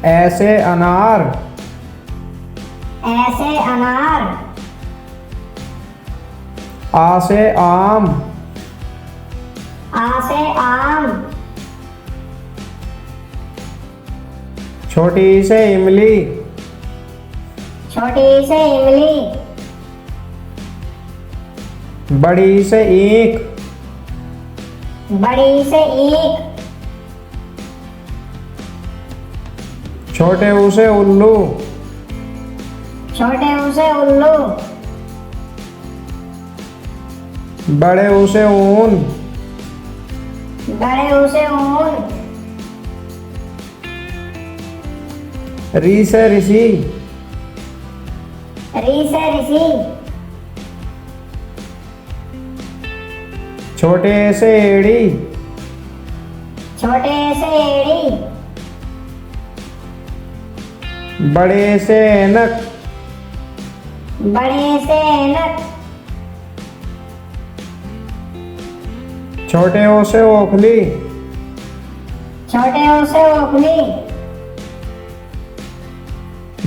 ऐसे अनार। ऐसे अनार। आ से आम। आ से आम। छोटी से इमली। छोटी से इमली। बड़ी से ईंख। बड़ी से ईंख। छोटे ऊ से उल्लू। छोटे ऊ से उल्लू। बड़े ऊ से ऊन। बड़े ऊ से ऊन। री से ऋषि। री से ऋषि। छोटे से एड़ी। छोटे से एड़ी। बड़े से ऐनक। बड़े से ऐनक। छोटे ओ से ओखली। छोटे ओ से ओखली।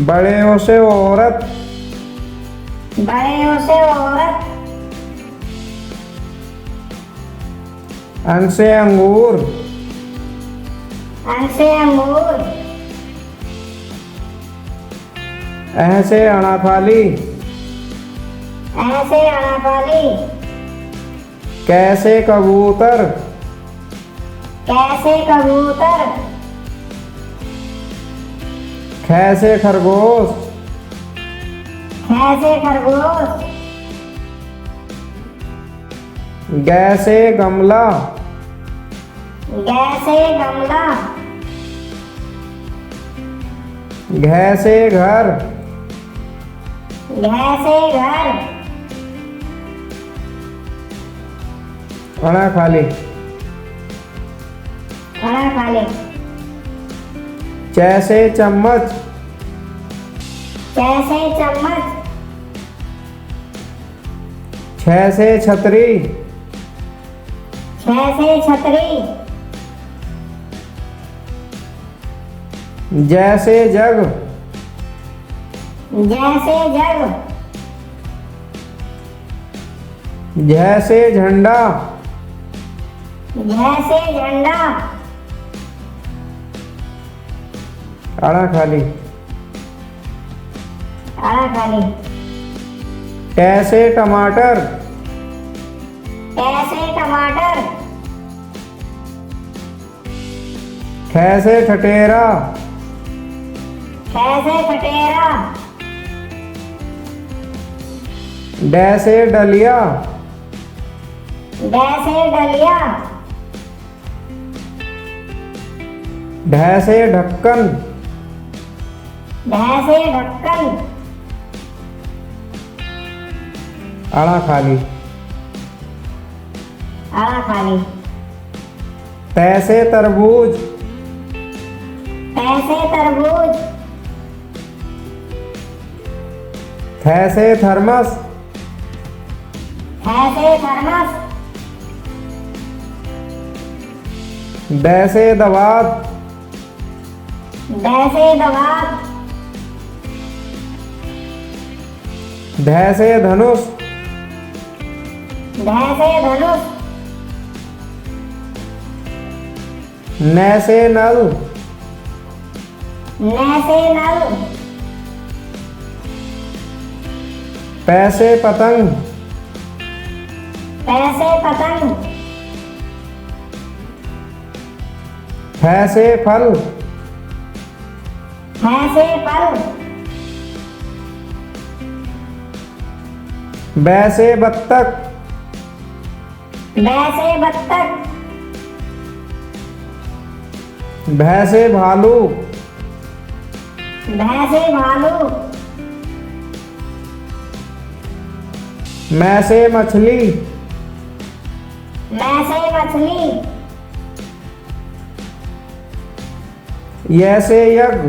बड़े ओ से औरत। बड़े ओ से औरत। अन से अंगूर। अन से अंगूर। ऐ से अनाफाली। ऐसे अनाफाली। कैसे कबूतर। कैसे कबूतर। खैसे खरगोश। कैसे खरगोश। गैसे गमला। कैसे गमला। घैसे घर। कैसे घर। अना खाली। खाना खा ले। जैसे चम्मच। कैसे चम्मच। छह से छतरी। कैसे छतरी। जैसे जग। जैसे जग। जैसे झंडा। जैसे झंडा। अना खाली। खाना खा ले। कैसे टमाटर। कैसे टमाटर। कैसे ठटेरा। कैसे ठटेरा। डैसे डलिया। कैसे डलिया। ढैसे ढक्कन। कैसे ढक्कन। अना खाली। खाना खा ले। तैसे तरबूज। कैसे तरबूज। थैसे थर्मस। कैसे थर्मस। दैसे दवात। कैसे दवात। धैसे धनुष। कैसे धनुष। नैसे नल। कैसे नल। पैसे पतंग। कैसे पतंग। फैसे फल। कैसे फल। बैसे बत्तख। वैसे बत्तख। भैसे भालू। भैंसे भालू। मैसे मछली। मैसे मछली। यैसे यज्ञ।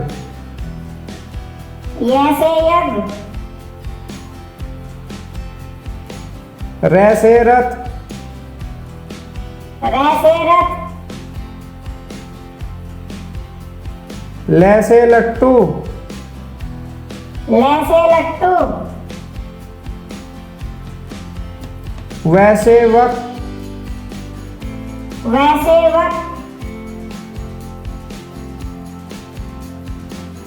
यैसे यज्ञ। रैसे रथ। रैसे रथ। ल से लट्टू, ल से लट्टू, व से वक्त, व से वक्त,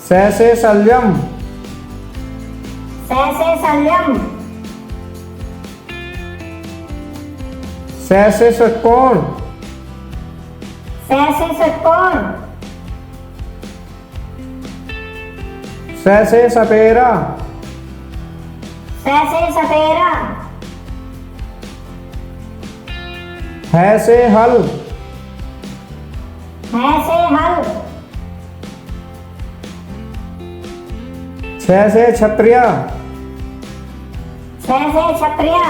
स से संयम, स से संयम, स से षटकोण, स से षटकोण, स से सपेरा, स से सपेरा, ह से हल, ह से हल, छ से छत्रिया, छ से छत्रिया,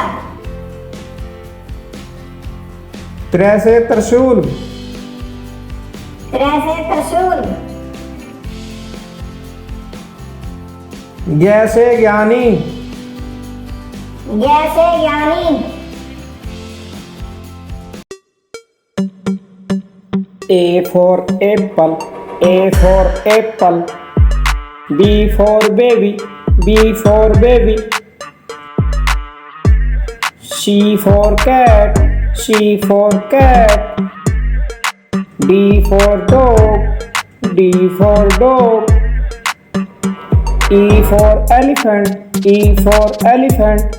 त्र से त्रिशूल, त्र से त्रिशूल, ज्ञ से ज्ञानी, ज्ञ से ज्ञानी, A for apple, A for apple. B for baby, B for baby. C for cat, C for cat. D for dog, D for dog. E for elephant, E for elephant.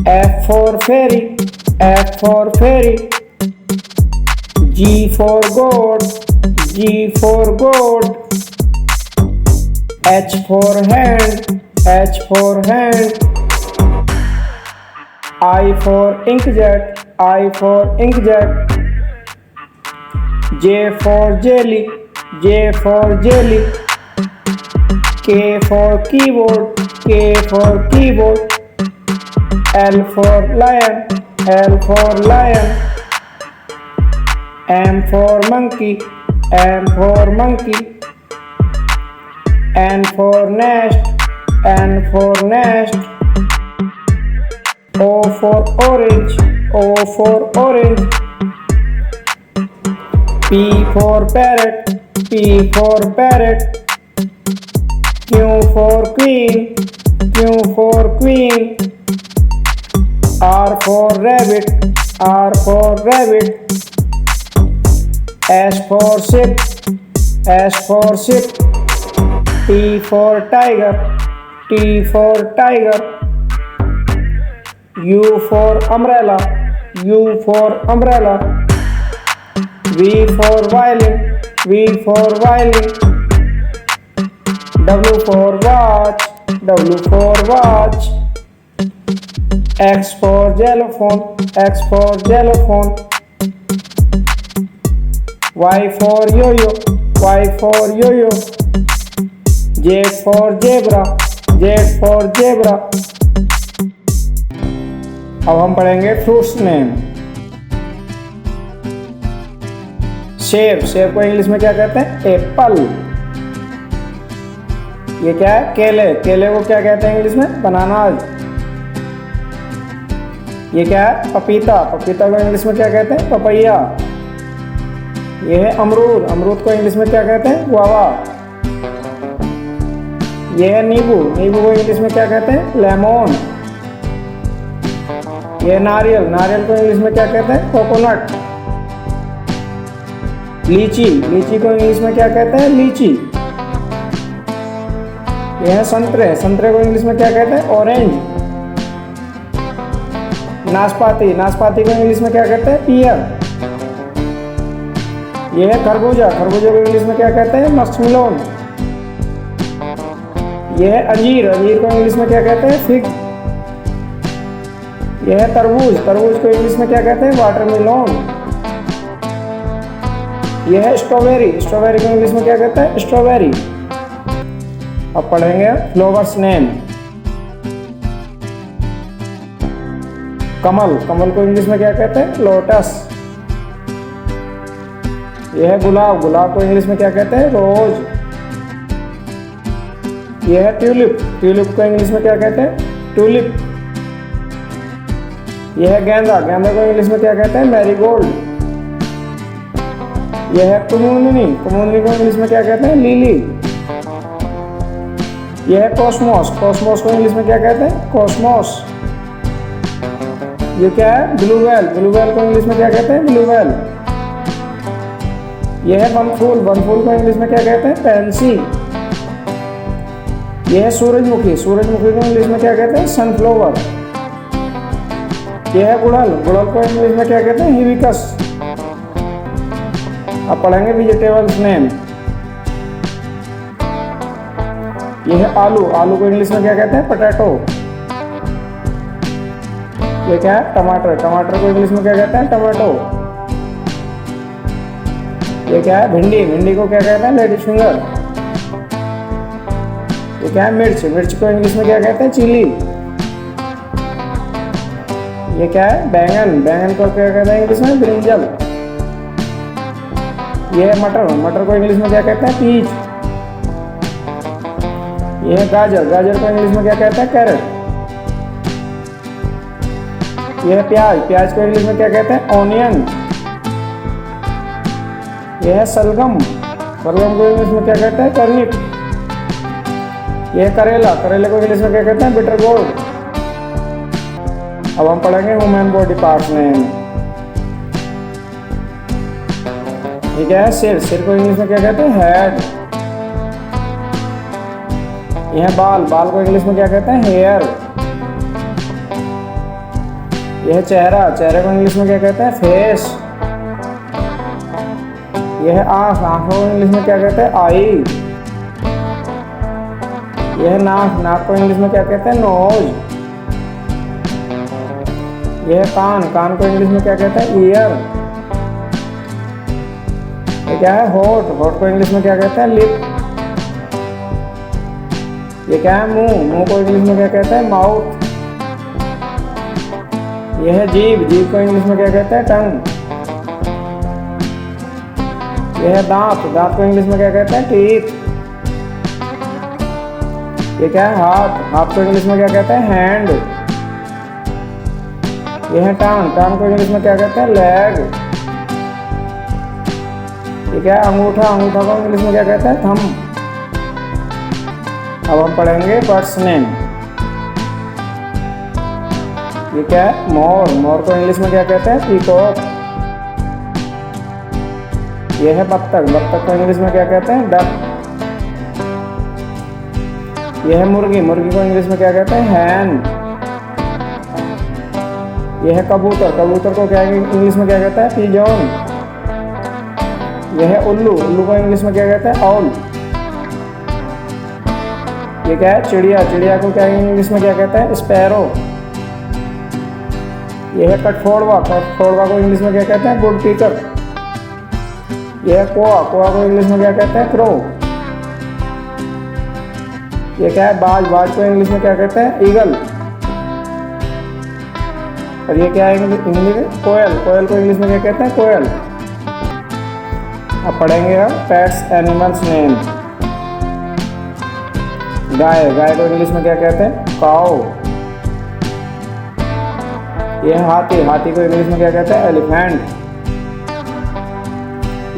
F for fairy, F for fairy. G for goat, G for goat. H for hand, H for hand. I for inkjet, I for inkjet. J for jelly, J for jelly. K for keyboard, K for keyboard. L for lion, L for lion. M for monkey, M for monkey. N for nest, N for nest. O for orange, O for orange. P for parrot, P for parrot. Q for queen, Q for queen. R for rabbit, R for rabbit. S for ship, S for ship. T for tiger, T for tiger. U for umbrella, U for umbrella. V for violin, V for violin. W for watch, W for watch. X for xylophone, X for xylophone. Y for yo-yo, Y for yo-yo. Z for zebra, Z for zebra. अब हम पढ़ेंगे fruits name. सेब, सेब को English में क्या कहते हैं? एप्पल। ये क्या है? केले, केले को क्या कहते हैं इंग्लिश में? बनानाज। ये क्या है? पपीता, पपीता को इंग्लिश में क्या कहते हैं? पपैया। ये है अमरूद, अमरूद को इंग्लिश में क्या कहते हैं? गुआवा। ये है नींबू, नींबू को इंग्लिश में क्या कहते हैं? लेमन। ये है नारियल, नारियल को इंग्लिश में क्या कहते हैं? कोकोनट। लीची, लीची को इंग्लिश में क्या कहते हैं? लीची। ये है संतरे, संतरे को इंग्लिश में क्या कहते हैं? ऑरेंज। नाशपाती, नाशपाती को इंग्लिश में क्या कहते हैं? पियर। ये है खरबूजा, खरबूजे को इंग्लिश में क्या कहते हैं? मस्कमेलन। ये है अंजीर, अंजीर को इंग्लिश में क्या कहते हैं? फिग। ये है तरबूज, तरबूज को इंग्लिश में क्या कहते हैं? वाटरमेलन। ये है स्ट्रॉबेरी, स्ट्रॉबेरी को इंग्लिश में क्या कहते हैं? स्ट्रॉबेरी। अब पढ़ेंगे फ्लावर्स नेम। कमल, कमल को इंग्लिश में क्या कहते हैं? लोटस। यह है गुलाब, गुलाब को इंग्लिश में क्या कहते हैं? रोज। यह है ट्यूलिप, ट्यूलिप को इंग्लिश में क्या कहते हैं? ट्यूलिप। यह है गेंदा, गेंदा को इंग्लिश में क्या कहते हैं? मैरीगोल्ड। यह है कुमुदनी, कुमुदनी को इंग्लिश में क्या कहते हैं? लिली। यह है कॉस्मोस, कॉस्मोस को इंग्लिश में क्या कहते हैं? कॉस्मोस। ये क्या है? ब्लू व्हेल, ब्लू व्हेल को इंग्लिश में क्या कहते हैं? Blue whale. यह है वनफूल, वनफूल को इंग्लिश में क्या कहते हैं? पैंसी। यह है सूरजमुखी, सूरजमुखी को इंग्लिश में क्या कहते हैं? सनफ्लावर। यह है गुड़हल, गुड़हल को इंग्लिश में क्या कहते हैं? हिबिस्कस। अब पढ़ेंगे वेजिटेबल्स नेम। यह है आलू, आलू को इंग्लिश में क्या कहते हैं? पोटैटो। ये क्या है? टमाटर, टमाटर को इंग्लिश में क्या कहते हैं? टमाटो। ये क्या है? भिंडी, भिंडी को क्या कहते हैं? Ladies finger. ये क्या है? मिर्च, मिर्च को इंग्लिश में क्या कहते हैं? चिली। ये क्या है? बैंगन, बैंगन को क्या कहते हैं इंग्लिश में? ब्रिंजल। ये है मटर, मटर को इंग्लिश में क्या कहते हैं? पीच। ये है गाजर, गाजर को इंग्लिश में क्या कहते हैं? कैरेट। यह है प्याज, प्याज को इंग्लिश में क्या कहते हैं? ऑनियन। यह है सलगम, सलगम को इंग्लिश में क्या कहते हैं? टर्निप। यह है करेला, करेले को इंग्लिश में क्या कहते हैं? Bitter gourd. अब हम पढ़ेंगे ह्यूमन बॉडी पार्ट्स नेम। ये क्या है? सिर, सिर को इंग्लिश में क्या कहते हैं? हेड। यह है बाल, बाल को इंग्लिश में क्या कहते हैं? हेयर। यह है चेहरा, चेहरे को इंग्लिश में क्या कहते हैं? फेस। यह है आँख, आँखों को इंग्लिश में क्या कहते हैं? आई। यह है नाक, नाक को इंग्लिश में क्या कहते हैं? नोज। यह है कान, कान को इंग्लिश में क्या कहते हैं? ईयर। ये क्या है? होठ, होठ को इंग्लिश में क्या कहते हैं? लिप। ये क्या है? मुंह, मुंह को इंग्लिश में क्या कहते हैं? माउथ। यह है जीभ, जीभ को इंग्लिश में क्या कहते हैं? टंग। यह है दांत, दांत को इंग्लिश में क्या कहते हैं? टीथ। ये क्या है? हाथ, हाथ को इंग्लिश में क्या कहते हैं? हैंड। यह है टांग, टांग को इंग्लिश में क्या कहते हैं? लेग। ये क्या है? अंगूठा, अंगूठा को इंग्लिश में क्या कहते हैं? थंब। अब हम पढ़ेंगे बर्ड्स नेम। ये क्या है? मोर, मोर को इंग्लिश में क्या कहते हैं? पीकॉक। ये है बत्तख, बत्तख को इंग्लिश में क्या कहते हैं? डक। ये है मुर्गी, मुर्गी को इंग्लिश में क्या कहते हैं? हैन। ये है कबूतर, कबूतर को क्या इंग्लिश में क्या कहते हैं? पिजॉन। यह है उल्लू, उल्लू को इंग्लिश में क्या कहते हैं? ऑल। ये क्या है? चिड़िया, चिड़िया को क्या इंग्लिश में क्या कहते हैं? स्पैरो। यह है कठफोड़वा, कठफोड़वा को इंग्लिश में क्या कहते हैं? वुड पीकर। यह है कोआ, कोआ को इंग्लिश में क्या कहते हैं? क्रो। यह क्या है? बाज, बाज को इंग्लिश में क्या कहते हैं? ईगल। और ये क्या है इंग्लिश में? कोयल, कोयल को इंग्लिश में क्या कहते हैं? कोयल। अब पढ़ेंगे हम पेट्स एनिमल्स नेम। गाय, गाय को इंग्लिश में क्या कहते हैं? काऊ। यह है हाथी, हाथी को इंग्लिश में क्या कहते हैं? एलिफेंट।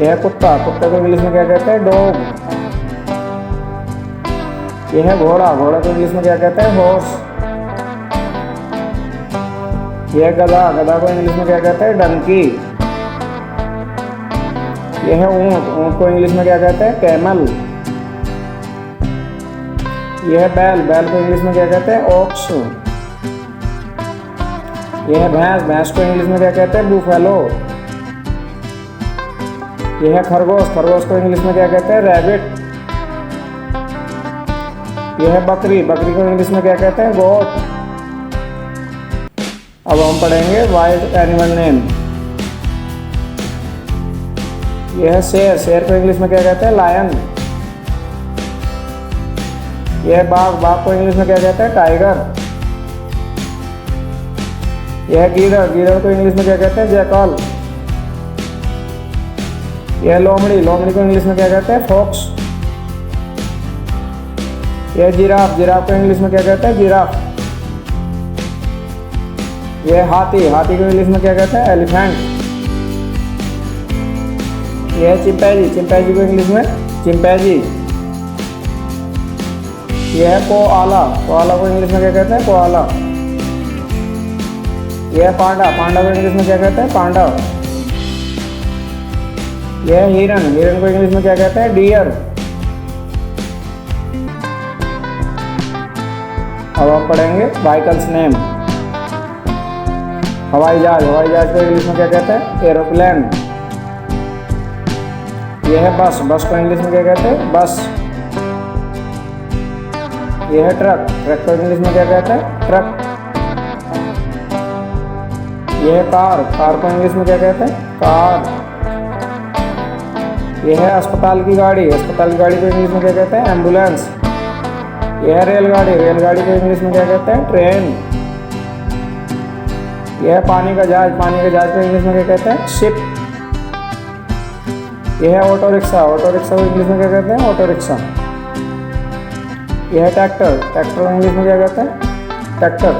यह है कुत्ता, कुत्ते को इंग्लिश में क्या कहते हैं? डॉग। यह है घोड़ा, घोड़ा को इंग्लिश में क्या कहते हैं? हॉर्स। यह है गधा, गधा को इंग्लिश में क्या कहते हैं? डंकी। यह है ऊंट, ऊंट को इंग्लिश में क्या कहते हैं? कैमल। यह है बैल, बैल को इंग्लिश में क्या कहते हैं? ऑक्स। यह है भैंस, भैंस को इंग्लिश में क्या कहते हैं? बूफेलो। यह है खरगोश, खरगोश को इंग्लिश में क्या कहते हैं? रैबिट। यह है बकरी, बकरी को इंग्लिश में क्या कहते हैं? गोट। अब हम पढ़ेंगे वाइल्ड एनिमल नेम। यह है शेर, शेर को इंग्लिश में क्या कहते हैं? लायन। यह है बाघ, बाघ को इंग्लिश में क्या कहते हैं? टाइगर। यह है गीदड़, गीदड़ को इंग्लिश में क्या कहते हैं? जैकल। यह है लोमड़ी, लोमड़ी को इंग्लिश में क्या कहते हैं? फॉक्स। यह है जिराफ, जिराफ को इंग्लिश में क्या कहते हैं? जिराफ। यह है हाथी, हाथी को इंग्लिश में क्या कहते हैं? एलिफेंट। ये है चिंपैंजी, चिंपैंजी को इंग्लिश में चिंपैंजी। ये है कोआला, कोआला को इंग्लिश में क्या कहते हैं? कोआला। ये है पांडा, पांडा को इंग्लिश में क्या कहते हैं? पांडा। ये है हिरन, हिरन को इंग्लिश में क्या कहते हैं? डियर। अब हम पढ़ेंगे व्हीकल्स नेम। हवाई जहाज, हवाई जहाज को इंग्लिश में क्या कहते हैं? एरोप्लेन। यह है बस, बस को इंग्लिश में क्या कहते हैं? बस। यह है ट्रक, ट्रक को इंग्लिश में क्या कहते हैं? ट्रक। यह है कार, कार को इंग्लिश में क्या कहते हैं? कार। यह है अस्पताल की गाड़ी, अस्पताल की गाड़ी को इंग्लिश में क्या कहते हैं? एम्बुलेंस। यह है रेलगाड़ी, रेलगाड़ी को इंग्लिश में क्या कहते हैं? ट्रेन। यह है पानी का जहाज, पानी के जहाज को इंग्लिश में क्या कहते हैं? शिप। यह है ऑटो रिक्शा, ऑटो रिक्शा को इंग्लिश में क्या कहते हैं? Auto rickshaw. यह है ट्रैक्टर, ट्रैक्टर को इंग्लिश में क्या कहते हैं? ट्रैक्टर।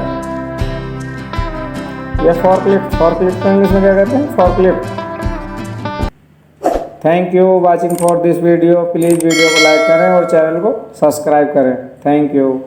यह फॉर्कलिफ्ट, फॉर्कलिफ्ट को इंग्लिश में क्या कहते हैं? Forklift. Thank you watching for this video. Please video को लाइक करें और चैनल को सब्सक्राइब करें। Thank you.